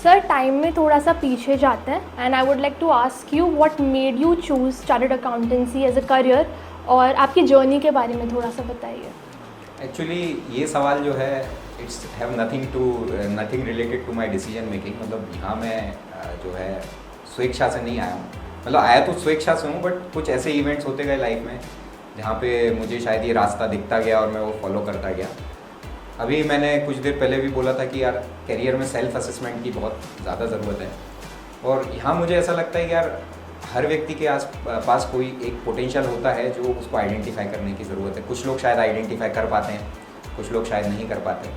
सर टाइम में थोड़ा सा पीछे जाते हैं and I would like to ask you what made you choose chartered accountancy as a career, और आपकी जर्नी के बारे में थोड़ा सा बताइए। एक्चुअली ये सवाल जो है it's have nothing related to my decision making. मतलब यहाँ मैं जो है स्वेच्छा से नहीं आया हूँ, मतलब आया तो स्वेच्छा से हूँ, बट कुछ ऐसे इवेंट्स होते गए लाइफ में जहाँ पे मुझे शायद ये रास्ता दिखता गया और मैं वो फॉलो करता गया। अभी मैंने कुछ देर पहले भी बोला था कि यार करियर में सेल्फ असेसमेंट की बहुत ज़्यादा ज़रूरत है, और यहाँ मुझे ऐसा लगता है कि यार हर व्यक्ति के पास कोई एक पोटेंशियल होता है जो उसको आइडेंटिफाई करने की ज़रूरत है। कुछ लोग शायद आइडेंटिफाई कर पाते हैं, कुछ लोग शायद नहीं कर पाते।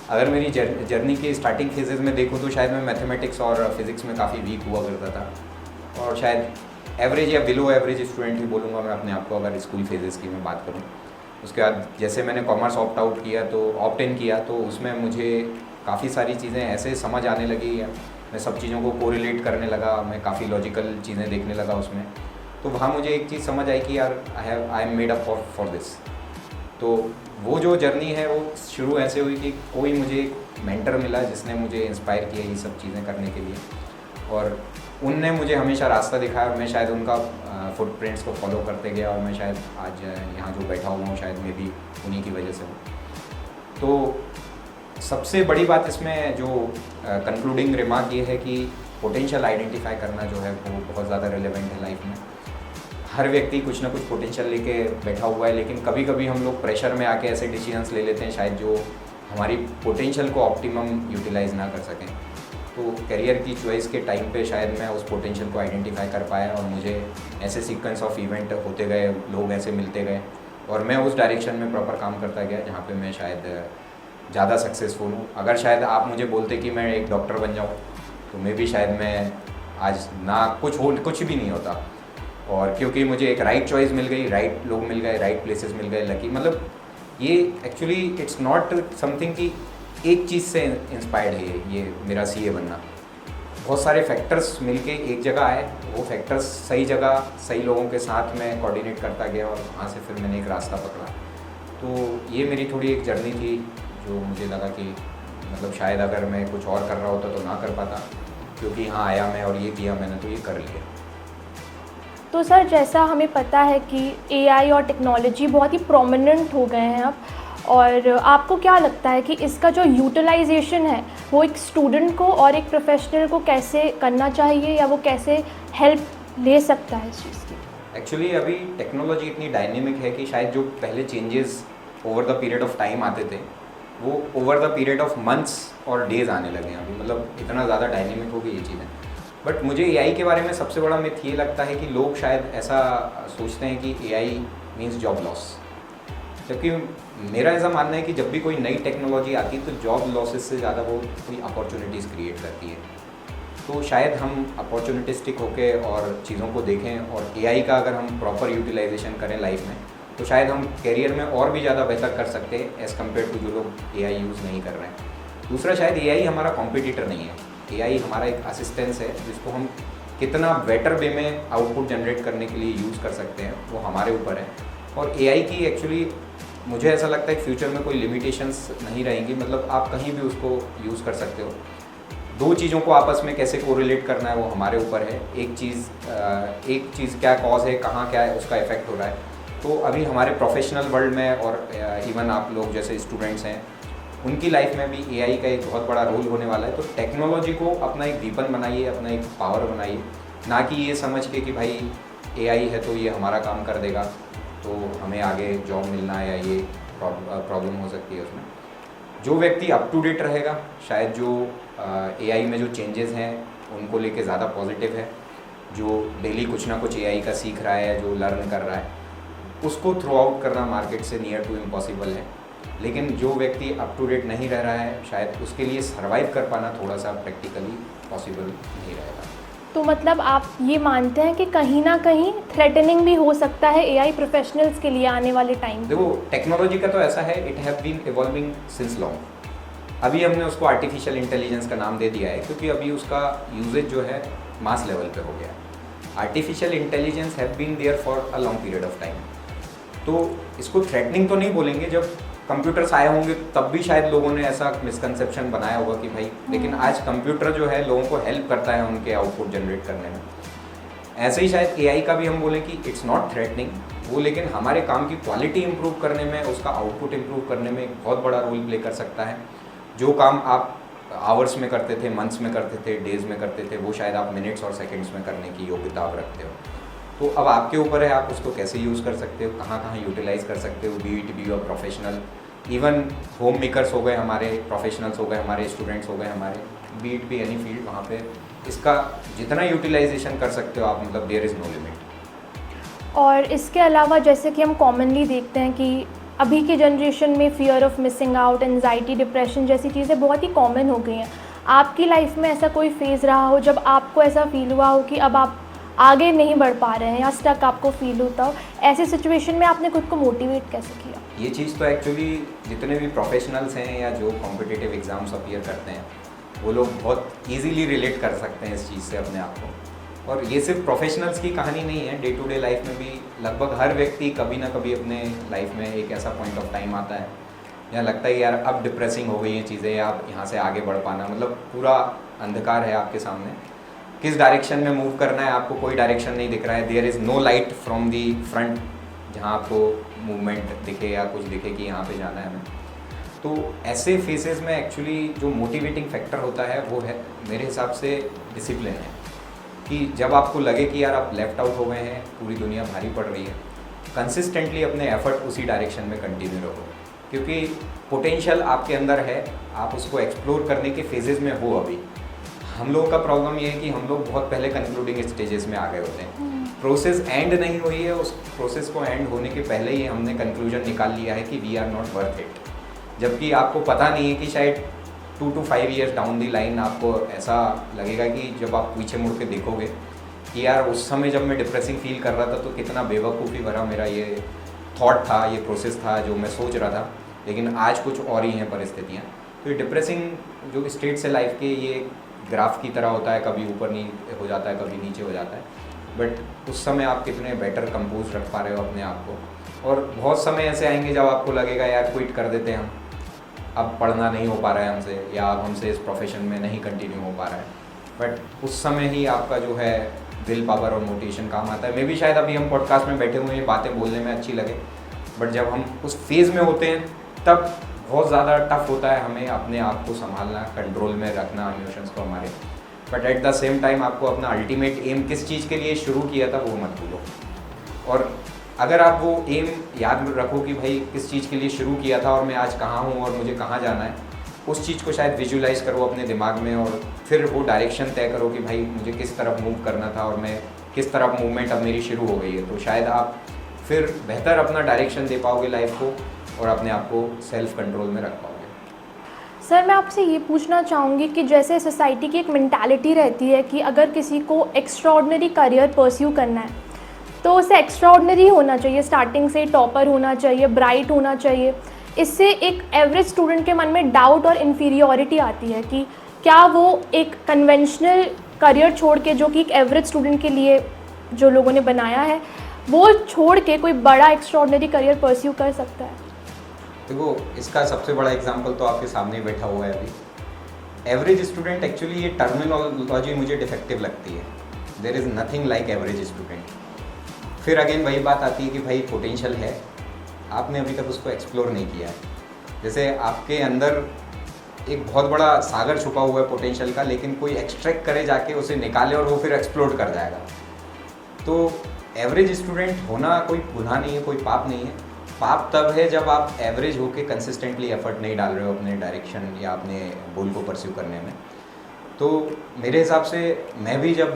अगर मेरी जर्नी के स्टार्टिंग फेजेज़ में देखूँ तो शायद मैं मैथमेटिक्स और फिज़िक्स में काफ़ी वीक हुआ करता था, और शायद एवरेज या बिलो एवरेज स्टूडेंट ही बोलूँगा मैं अपने आप को अगर स्कूल फेजेज़ की मैं बात करूँ। उसके बाद जैसे मैंने कॉमर्स ऑप्ट इन किया तो उसमें मुझे काफ़ी सारी चीज़ें ऐसे समझ आने लगी, मैं सब चीज़ों को कोरिलेट करने लगा, मैं काफ़ी लॉजिकल चीज़ें देखने लगा उसमें। तो वहाँ मुझे एक चीज़ समझ आई कि यार I am made up for this. तो वो जो जर्नी है वो शुरू ऐसे हुई कि कोई मुझे एक मेंटर मिला जिसने मुझे इंस्पायर किया ये सब चीज़ें करने के लिए, और उनने मुझे हमेशा रास्ता दिखाया और मैं शायद उनका फुटप्रिंट्स को फॉलो करते गया, और मैं शायद आज यहाँ जो बैठा हुआ हूँ शायद मैं भी उन्हीं की वजह से हूँ। तो सबसे बड़ी बात इसमें जो कंक्लूडिंग रिमार्क ये है कि पोटेंशियल आइडेंटिफाई करना जो है वो बहुत ज़्यादा रिलेवेंट है लाइफ में। हर व्यक्ति कुछ ना कुछ पोटेंशियल लेके बैठा हुआ है, लेकिन कभी कभी हम लोग प्रेशर में आके ऐसे डिसीजंस ले लेते हैं शायद जो हमारी पोटेंशियल को ऑप्टिमम यूटिलाइज ना कर सकें। तो करियर की चॉइस के टाइम पे शायद मैं उस पोटेंशियल को आइडेंटिफाई कर पाया, और मुझे ऐसे सीक्वेंस ऑफ इवेंट होते गए, लोग ऐसे मिलते गए, और मैं उस डायरेक्शन में प्रॉपर काम करता गया जहाँ पे मैं शायद ज़्यादा सक्सेसफुल हूँ। अगर शायद आप मुझे बोलते कि मैं एक डॉक्टर बन जाऊँ तो मैं भी शायद मैं आज ना कुछ भी नहीं होता, और क्योंकि मुझे एक राइट चॉइस मिल गई, राइट लोग मिल गए, राइट प्लेसेस मिल गए, लकी। मतलब ये एक्चुअली इट्स नॉट समथिंग कि एक चीज़ से इंस्पायर्ड है ये मेरा सीए बनना। बहुत सारे फैक्टर्स मिलके एक जगह आए, वो फैक्टर्स सही जगह सही लोगों के साथ में कोऑर्डिनेट करता गया, और वहाँ से फिर मैंने एक रास्ता पकड़ा। तो ये मेरी थोड़ी एक जर्नी थी जो मुझे लगा कि मतलब शायद अगर मैं कुछ और कर रहा होता तो ना कर पाता, क्योंकि यहाँ आया मैं और ये किया मैंने तो ये कर लिया। तो सर जैसा हमें पता है कि एआई और टेक्नोलॉजी बहुत ही प्रोमिनेंट हो गए हैं अब, और आपको क्या लगता है कि इसका जो यूटिलाइजेशन है वो एक स्टूडेंट को और एक प्रोफेशनल को कैसे करना चाहिए, या वो कैसे हेल्प ले सकता है इस चीज़ की? एक्चुअली अभी टेक्नोलॉजी इतनी डायनेमिक है कि शायद जो पहले changes over the period of time आते थे वो over the period of months और डेज आने लगे हैं अभी। मतलब इतना ज़्यादा डायनेमिक हो गई ये चीज़ें। बट मुझे एआई के बारे में सबसे बड़ा मिथ ये लगता है कि लोग शायद ऐसा सोचते हैं कि एआई मीन्स जॉब लॉस, जबकि मेरा ऐसा मानना है कि जब भी कोई नई टेक्नोलॉजी आती है तो जॉब लॉसेस से ज़्यादा वो कोई अपॉर्चुनिटीज़ क्रिएट करती है। तो शायद हम अपॉर्चुनिटिस्टिक होके और चीज़ों को देखें, और एआई का अगर हम प्रॉपर यूटिलाइजेशन करें लाइफ में तो शायद हम करियर में और भी ज़्यादा बेहतर कर सकते हैं एज़ कम्पेयर टू जो लोग एआई यूज़ नहीं कर रहे हैं। दूसरा, शायद एआई हमारा कॉम्पिटिटर नहीं है, एआई हमारा एक असिस्टेंस है जिसको हम कितना बेटर वे में आउटपुट जनरेट करने के लिए यूज़ कर सकते हैं वो हमारे ऊपर है। और एआई की एक्चुअली मुझे ऐसा लगता है कि फ्यूचर में कोई लिमिटेशंस नहीं रहेंगी, मतलब आप कहीं भी उसको यूज़ कर सकते हो। दो चीज़ों को आपस में कैसे कोरिलेट करना है वो हमारे ऊपर है। एक चीज़ क्या कॉज है, कहाँ क्या है, उसका इफेक्ट हो रहा है। तो अभी हमारे प्रोफेशनल वर्ल्ड में और इवन आप लोग जैसे स्टूडेंट्स हैं उनकी लाइफ में भी एआई का एक बहुत बड़ा रोल होने वाला है। तो टेक्नोलॉजी को अपना एक वीपन बनाइए, अपना एक पावर बनाइए, ना कि ये समझ के कि भाई एआई है तो ये हमारा काम कर देगा तो हमें आगे जॉब मिलना है या ये प्रॉब्लम हो सकती है उसमें। जो व्यक्ति अप टू डेट रहेगा, शायद जो एआई में जो चेंजेस हैं उनको लेके ज़्यादा पॉजिटिव है, जो डेली कुछ ना कुछ एआई का सीख रहा है, जो लर्न कर रहा है, उसको थ्रू आउट करना मार्केट से नियर टू इम्पॉसिबल है। लेकिन जो व्यक्ति अप टू डेट नहीं रह रहा है, शायद उसके लिए सर्वाइव कर पाना थोड़ा सा प्रैक्टिकली पॉसिबल नहीं रहेगा। तो मतलब आप ये मानते हैं कि कहीं ना कहीं थ्रेटनिंग भी हो सकता है एआई प्रोफेशनल्स के लिए आने वाले टाइम? देखो, टेक्नोलॉजी का तो ऐसा है, it have been evolving since long. अभी हमने उसको आर्टिफिशियल इंटेलिजेंस का नाम दे दिया है क्योंकि अभी उसका यूजेज जो है मास लेवल पे हो गया है। Artificial intelligence have been there for a long period of time. तो इसको थ्रेटनिंग तो नहीं बोलेंगे, जब कंप्यूटर्स आए होंगे तब भी शायद लोगों ने ऐसा मिसकंसेप्शन बनाया होगा कि भाई, लेकिन आज कंप्यूटर जो है लोगों को हेल्प करता है उनके आउटपुट जनरेट करने में। ऐसे ही शायद एआई का भी हम बोलें कि इट्स नॉट थ्रेटनिंग वो, लेकिन हमारे काम की क्वालिटी इंप्रूव करने में, उसका आउटपुट इंप्रूव करने में एक बहुत बड़ा रोल प्ले कर सकता है। जो काम आप आवर्स में करते थे, मंथ्स में करते थे, डेज में करते थे, वो शायद आप मिनट्स और सेकंड्स में करने की योग्यता आप रखते हो। तो अब आपके ऊपर है आप उसको कैसे यूज़ कर सकते हो, कहाँ कहाँ यूटिलाइज़ कर सकते हो, B it be your professional, even home makers हो गए हमारे, प्रोफेशनल्स हो गए हमारे, स्टूडेंट्स हो गए हमारे, B it be any field, वहाँ पे इसका जितना यूटिलाइजेशन कर सकते हो आप, मतलब देयर इज़ नो लिमिट। और इसके अलावा जैसे कि हम कॉमनली देखते हैं कि अभी की जनरेशन में fear of missing out, anxiety, depression जैसी चीज़ें बहुत ही कॉमन हो गई हैं। आपकी लाइफ में ऐसा कोई फेज़ रहा हो जब आपको ऐसा फील हुआ हो कि अब आप आगे नहीं बढ़ पा रहे हैं या स्टक आपको फील होता हो, ऐसी सिचुएशन में आपने खुद को मोटिवेट कैसे किया? ये चीज़ तो एक्चुअली जितने भी प्रोफेशनल्स हैं या जो कॉम्पिटिटिव एग्ज़ाम्स अपीयर करते हैं वो लोग बहुत ईजीली रिलेट कर सकते हैं इस चीज़ से अपने आप को। और ये सिर्फ प्रोफेशनल्स की कहानी नहीं है, डे टू डे लाइफ में भी लगभग हर व्यक्ति कभी ना कभी अपने लाइफ में एक ऐसा पॉइंट ऑफ टाइम आता है या लगता है यार अब डिप्रेसिंग हो गई ये चीज़ें, या आप यहाँ से आगे बढ़ पाना, मतलब पूरा अंधकार है आपके सामने, किस डायरेक्शन में मूव करना है आपको कोई डायरेक्शन नहीं दिख रहा है, there is no light from the front जहाँ आपको मूवमेंट दिखे या कुछ दिखे कि यहाँ पे जाना है हमें। तो ऐसे फेसेस में एक्चुअली जो मोटिवेटिंग फैक्टर होता है वो है मेरे हिसाब से डिसिप्लिन है, कि जब आपको लगे कि यार आप लेफ्ट आउट हो गए हैं, पूरी दुनिया भारी पड़ रही है, कंसिस्टेंटली अपने एफर्ट उसी डायरेक्शन में कंटिन्यू रहो, क्योंकि पोटेंशियल आपके अंदर है, आप उसको एक्सप्लोर करने के फेजेस में हो। अभी हम लोगों का प्रॉब्लम ये है कि हम लोग बहुत पहले कंक्लूडिंग स्टेजेस में आ गए होते हैं, प्रोसेस एंड नहीं हुई है, उस प्रोसेस को एंड होने के पहले ही हमने कंक्लूजन निकाल लिया है कि we are not worth it, जबकि आपको पता नहीं है कि शायद 2 to 5 years down the line आपको ऐसा लगेगा कि जब आप पीछे मुड़ के देखोगे कि यार उस समय जब मैं डिप्रेसिंग फील कर रहा था तो कितना बेवकूफ़ी भरा मेरा ये थॉट था, ये प्रोसेस था जो मैं सोच रहा था, लेकिन आज कुछ और ही हैं परिस्थितियाँ। तो ये डिप्रेसिंग जो स्टेट्स है लाइफ के, ये ग्राफ की तरह होता है, कभी ऊपर नहीं हो जाता है, कभी नीचे हो जाता है, बट उस समय आप कितने बेटर कंपोज रख पा रहे हो अपने आप को। और बहुत समय ऐसे आएंगे जब आपको लगेगा यार क्विट कर देते हैं हम, अब पढ़ना नहीं हो पा रहा है हमसे, या अब हमसे इस प्रोफेशन में नहीं कंटिन्यू हो पा रहा है, बट उस समय ही आपका जो है विल पावर और मोटिवेशन काम आता है। मे भी शायद अभी हम पॉडकास्ट में बैठे हुए हैं, बातें बोलने में अच्छी लगे, बट जब हम उस फेज़ में होते हैं तब बहुत ज़्यादा टफ होता है हमें अपने आप को संभालना, कंट्रोल में रखना इमोशंस को हमारे, but at the same time आपको अपना अल्टीमेट एम किस चीज़ के लिए शुरू किया था वो मत भूलो। और अगर आप वो एम याद रखो कि भाई किस चीज़ के लिए शुरू किया था और मैं आज कहाँ हूँ और मुझे कहाँ जाना है, उस चीज़ को शायद विजुलाइज करो अपने दिमाग में, और फिर वो डायरेक्शन तय करो कि भाई मुझे किस तरफ मूव करना था और मैं किस तरफ मूवमेंट अब मेरी शुरू हो गई है, तो शायद आप फिर बेहतर अपना डायरेक्शन दे पाओगे लाइफ को और अपने आप को सेल्फ कंट्रोल में रख पाओगे। सर मैं आपसे ये पूछना चाहूँगी कि जैसे सोसाइटी की एक मेंटालिटी रहती है कि अगर किसी को एक्स्ट्राऑर्डिनरी करियर परस्यू करना है तो उसे एक्स्ट्राऑर्डिनरी होना चाहिए, स्टार्टिंग से टॉपर होना चाहिए, ब्राइट होना चाहिए। इससे एक एवरेज स्टूडेंट के मन में डाउट और इन्फीरियॉरिटी आती है कि क्या वो एक कन्वेंशनल करियर छोड़ के, जो कि एक एवरेज स्टूडेंट के लिए जो लोगों ने बनाया है, वो छोड़ के कोई बड़ा एक्स्ट्राऑर्डिनरी करियर परस्यू कर सकता है। देखो इसका सबसे बड़ा एग्जांपल तो आपके सामने ही बैठा हुआ है अभी। एवरेज स्टूडेंट, एक्चुअली ये टर्मिनोलॉजी मुझे डिफेक्टिव लगती है। There is nothing like average student. फिर अगेन वही बात आती है कि भाई पोटेंशियल है, आपने अभी तक उसको एक्सप्लोर नहीं किया है। जैसे आपके अंदर एक बहुत बड़ा सागर छुपा हुआ है पोटेंशियल का, लेकिन कोई एक्सट्रैक्ट करे जाके उसे निकाले और वो फिर एक्सप्लोर कर जाएगा। तो एवरेज स्टूडेंट होना कोई गुनाह नहीं है, कोई पाप नहीं है। पाप तब है जब आप एवरेज होके कंसिस्टेंटली एफर्ट नहीं डाल रहे हो अपने डायरेक्शन या अपने गोल को परस्यू करने में। तो मेरे हिसाब से मैं भी जब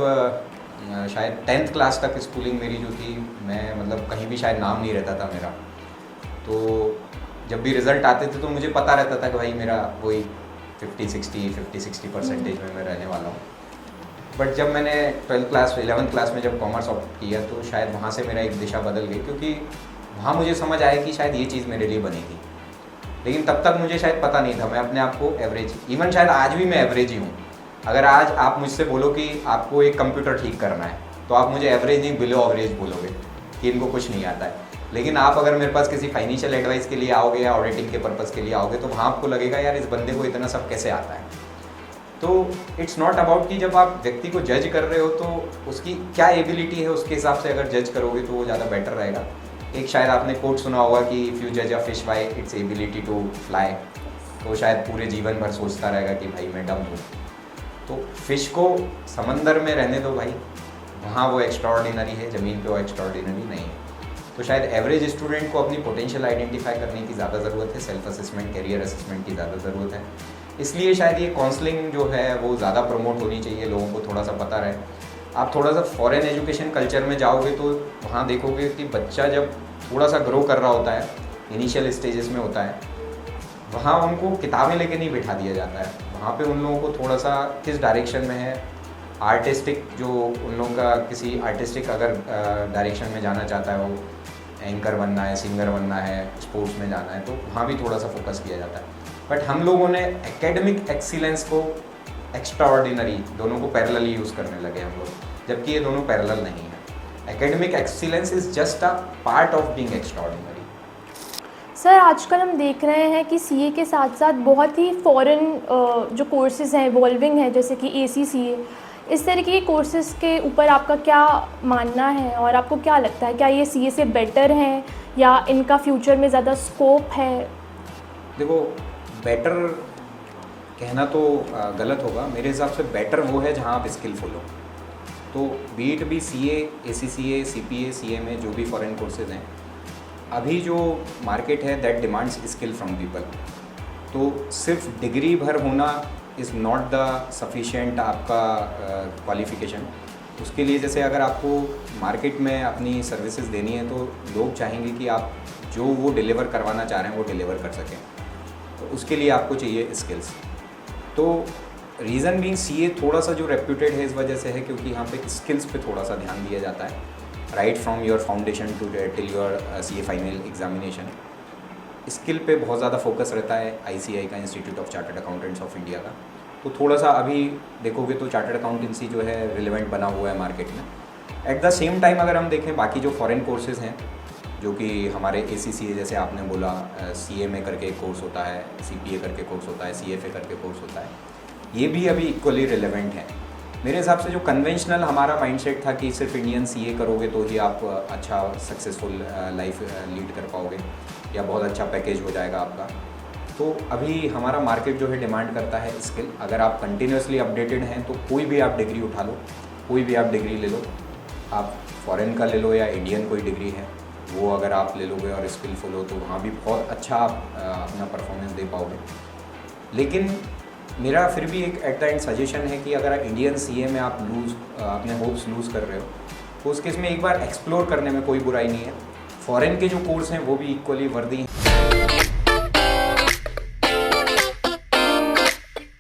शायद 10th क्लास तक स्कूलिंग मेरी जो थी, मैं मतलब कहीं भी शायद नाम नहीं रहता था मेरा, तो जब भी रिज़ल्ट आते थे तो मुझे पता रहता था कि भाई मेरा वही 50-60 परसेंटेज में मैं रहने वाला हूँ। बट जब मैंने 12th क्लास 11th क्लास में जब कॉमर्स ऑप्ट किया तो शायद वहाँ से मेरा एक दिशा बदल गई, क्योंकि वहाँ मुझे समझ आया कि शायद ये चीज़ मेरे लिए बनेगी। लेकिन तब तक मुझे शायद पता नहीं था, मैं अपने आप को एवरेज, इवन शायद आज भी मैं एवरेज ही हूँ। अगर आज आप मुझसे बोलो कि आपको एक कंप्यूटर ठीक करना है तो आप मुझे एवरेज नहीं बिलो एवरेज बोलोगे कि इनको कुछ नहीं आता है। लेकिन आप अगर मेरे पास किसी फाइनेंशियल एडवाइस के लिए आओगे या ऑडिटिंग के पर्पज़ के लिए आओगे तो वहाँ आपको लगेगा यार इस बंदे को इतना सब कैसे आता है। तो इट्स नॉट अबाउट कि जब आप व्यक्ति को जज कर रहे हो तो उसकी क्या एबिलिटी है उसके हिसाब से अगर जज करोगे तो वो ज़्यादा बेटर रहेगा। एक शायद आपने कोट सुना होगा कि इफ़ यू जज a fish by its ability to fly, तो शायद पूरे जीवन भर सोचता रहेगा कि भाई मैं डम हूँ। तो फिश को समंदर में रहने दो भाई, वहाँ वो एक्स्ट्राऑर्डिनरी है, ज़मीन पे वो एक्स्ट्राऑर्डिनरी नहीं है। तो शायद एवरेज स्टूडेंट को अपनी पोटेंशियल आइडेंटिफाई करने की ज़्यादा ज़रूरत है, सेल्फ असेसमेंट कैरियर असेसमेंट की ज़्यादा ज़रूरत है। इसलिए शायद ये काउंसलिंग जो है वो ज़्यादा प्रमोट होनी चाहिए, लोगों को थोड़ा सा पता रहे। आप थोड़ा सा फॉरेन एजुकेशन कल्चर में जाओगे तो वहाँ देखोगे कि बच्चा जब थोड़ा सा ग्रो कर रहा होता है, इनिशियल स्टेजेस में होता है, वहाँ उनको किताबें लेके नहीं बिठा दिया जाता है। वहाँ पे उन लोगों को थोड़ा सा किस डायरेक्शन में है, आर्टिस्टिक जो उन लोगों का किसी आर्टिस्टिक अगर डायरेक्शन में जाना चाहता है, वो एंकर बनना है, सिंगर बनना है, स्पोर्ट्स में जाना है, तो वहाँ भी थोड़ा सा फोकस किया जाता है। बट हम लोगों ने एकेडमिक एक्सीलेंस को एक्स्ट्राऑर्डिनरी दोनों को पैरेलली यूज़ करने लगे हम लोग, जबकि ये दोनों पैरेलल नहीं है। Academic excellence is just a part of being extraordinary. Sir आजकल हम देख रहे हैं कि सीए के साथ साथ बहुत ही फॉरेन जो कोर्सेज़ हैं इवॉल्विंग है, जैसे कि ACCA, इस तरीके के कोर्सेज़ के ऊपर आपका क्या मानना है और आपको क्या लगता है, क्या ये सीए से बेटर हैं या इनका फ्यूचर में ज़्यादा स्कोप है? देखो, बेटर कहना तो गलत होगा। मेरे हिसाब से बेटर वो है जहाँ आप स्किलफुल हो। तो बीट भी CA, ACCA, CPA, CMA जो भी फॉरेन कोर्सेज हैं, अभी जो मार्केट है that demands skill from people. तो सिर्फ डिग्री भर होना इज़ नॉट द सफिशिएंट आपका क्वालिफिकेशन। उसके लिए जैसे अगर आपको मार्केट में अपनी सर्विसेज देनी है तो लोग चाहेंगे कि आप जो वो डिलीवर करवाना चाह रहे हैं वो डिलीवर कर सकें, तो उसके लिए आपको चाहिए स्किल्स। तो रीज़न बीइंग CA थोड़ा सा जो रेप्यूटेड है इस वजह से है क्योंकि यहाँ पे स्किल्स पे थोड़ा सा ध्यान दिया जाता है, right from your foundation to till your CA final examination. Skill पे बहुत ज़्यादा फोकस रहता है ICAI का, institute of chartered accountants of India का। तो थोड़ा सा अभी देखोगे तो चार्टर्ड अकाउंटेंसी जो है रिलेवेंट बना हुआ है मार्केट में। एट द सेम टाइम अगर हम देखें बाकी जो फॉरेन कोर्सेज़ हैं जो कि हमारे ACCA जैसे आपने बोला, CMA करके एक कोर्स होता है, CPA करके कोर्स होता है, CFA करके कोर्स होता है, ये भी अभी इक्वली रिलेवेंट है। मेरे हिसाब से जो कन्वेंशनल हमारा माइंडसेट था कि सिर्फ इंडियन CA करोगे तो ही आप अच्छा सक्सेसफुल लाइफ लीड कर पाओगे या बहुत अच्छा पैकेज हो जाएगा आपका, तो अभी हमारा मार्केट जो है डिमांड करता है स्किल। अगर आप कंटिन्यूसली अपडेटेड हैं तो कोई भी आप डिग्री उठा लो, कोई भी आप डिग्री ले लो, आप फॉरेन का ले लो या इंडियन कोई डिग्री है वो अगर आप ले लोगे और स्किलफुल हो तो वहाँ भी बहुत अच्छा आप अपना परफॉर्मेंस दे पाओगे। लेकिन मेरा फिर भी एक एट द एंड सजेशन है कि अगर इंडियन CA में आप अपने होप्स लूज़ कर रहे हो तो उस केस में एक बार एक्सप्लोर करने में कोई बुराई नहीं है। फॉरेन के जो कोर्स हैं वो भी इक्वली वर्दी हैं।